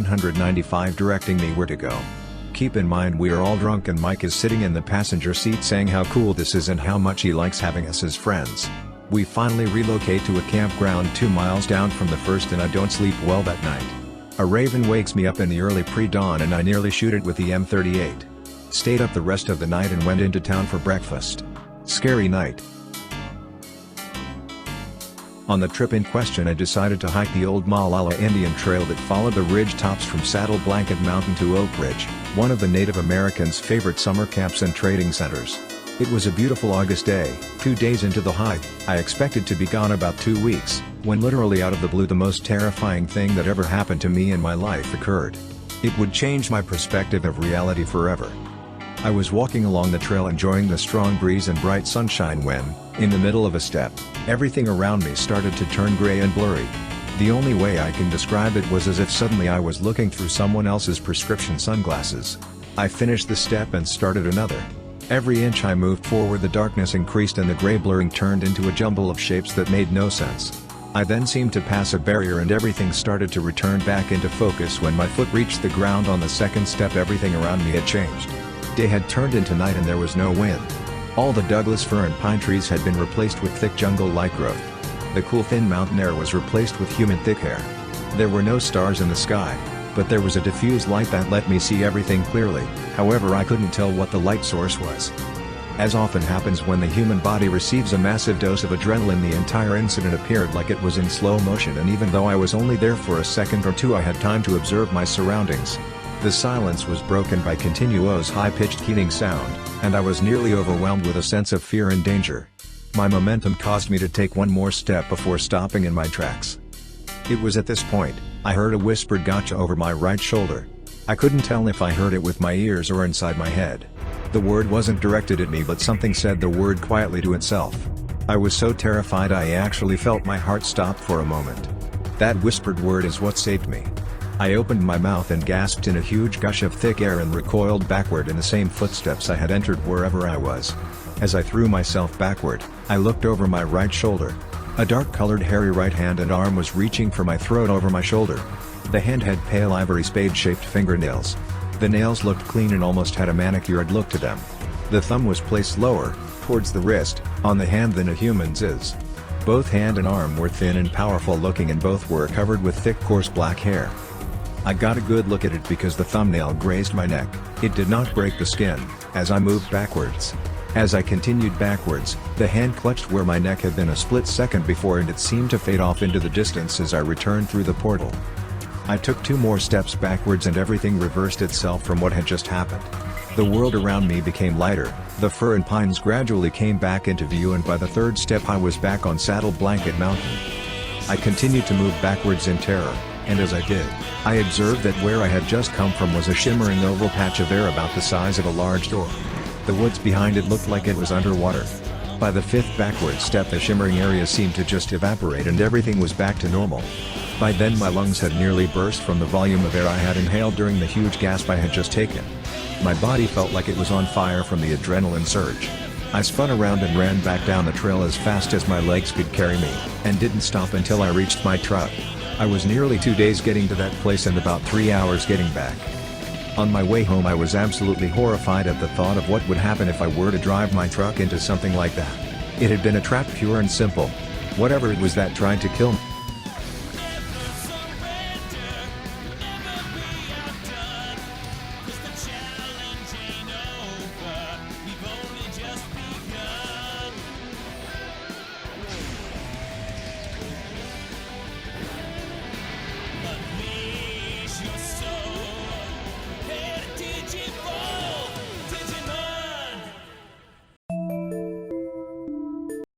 995 directing me where to go. Keep in mind we are all drunk and Mike is sitting in the passenger seat saying how cool this is and how much he likes having us as friends. We finally relocate to a campground 2 miles down from the first and I don't sleep well that night. A raven wakes me up in the early pre-dawn and I nearly shoot it with the M38. Stayed up the rest of the night and went into town for breakfast. Scary night. On the trip in question I decided to hike the old Malala Indian Trail that followed the ridge tops from Saddle Blanket Mountain to Oak Ridge, one of the Native Americans' favorite summer camps and trading centers. It was a beautiful August day. 2 days into the hike, I expected to be gone about 2 weeks, when literally out of the blue the most terrifying thing that ever happened to me in my life occurred. It would change my perspective of reality forever. I was walking along the trail enjoying the strong breeze and bright sunshine when, in the middle of a step, everything around me started to turn gray and blurry. The only way I can describe it was as if suddenly I was looking through someone else's prescription sunglasses. I finished the step and started another. Every inch I moved forward the darkness increased and the gray blurring turned into a jumble of shapes that made no sense. I then seemed to pass a barrier and everything started to return back into focus. When my foot reached the ground on the second step everything around me had changed. Day had turned into night and there was no wind. All the Douglas fir and pine trees had been replaced with thick jungle-like growth. The cool thin mountain air was replaced with human thick hair. There were no stars in the sky, but there was a diffuse light that let me see everything clearly, however I couldn't tell what the light source was. As often happens when the human body receives a massive dose of adrenaline, the entire incident appeared like it was in slow motion, and even though I was only there for a second or two I had time to observe my surroundings. The silence was broken by continuous high-pitched keening sound, and I was nearly overwhelmed with a sense of fear and danger. My momentum caused me to take one more step before stopping in my tracks. It was at this point, I heard a whispered gotcha over my right shoulder. I couldn't tell if I heard it with my ears or inside my head. The word wasn't directed at me but something said the word quietly to itself. I was so terrified I actually felt my heart stop for a moment. That whispered word is what saved me. I opened my mouth and gasped in a huge gush of thick air and recoiled backward in the same footsteps I had entered wherever I was. As I threw myself backward, I looked over my right shoulder. A dark-colored hairy right hand and arm was reaching for my throat over my shoulder. The hand had pale ivory spade-shaped fingernails. The nails looked clean and almost had a manicured look to them. The thumb was placed lower, towards the wrist, on the hand than a human's is. Both hand and arm were thin and powerful looking and both were covered with thick coarse black hair. I got a good look at it because the thumbnail grazed my neck. It did not break the skin, as I moved backwards. As I continued backwards, the hand clutched where my neck had been a split second before and it seemed to fade off into the distance as I returned through the portal. I took 2 more steps backwards and everything reversed itself from what had just happened. The world around me became lighter, the fir and pines gradually came back into view and by the 3rd step I was back on Saddle Blanket Mountain. I continued to move backwards in terror. And as I did, I observed that where I had just come from was a shimmering oval patch of air about the size of a large door. The woods behind it looked like it was underwater. By the 5th backward step the shimmering area seemed to just evaporate and everything was back to normal. By then my lungs had nearly burst from the volume of air I had inhaled during the huge gasp I had just taken. My body felt like it was on fire from the adrenaline surge. I spun around and ran back down the trail as fast as my legs could carry me, and didn't stop until I reached my truck. I was nearly 2 days getting to that place and about 3 hours getting back. On my way home I was absolutely horrified at the thought of what would happen if I were to drive my truck into something like that. It had been a trap pure and simple. Whatever it was that tried to kill me.